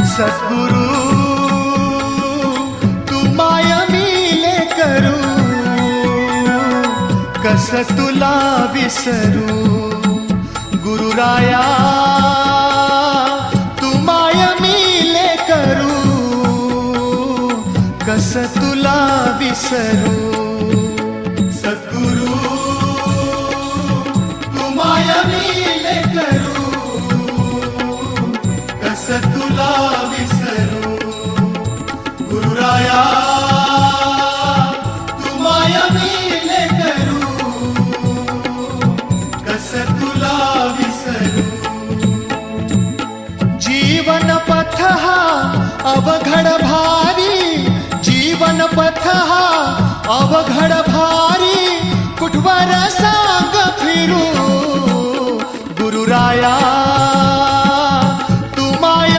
सद्गुरु तू माय मिले करू, कस तुला विसरू. गुरुराया तू माय मिले करू, कस तुला विसरू. सद्गुरु तू माय मिले करू, कस तुला विसरू. गुरुराया तू माय मिले करू, कस तुला विसरू. जीवन पथ हा अवघड भारी, जीवन पथ हा अवघड भारी, कुठवर सांग फिरू. गुरुराया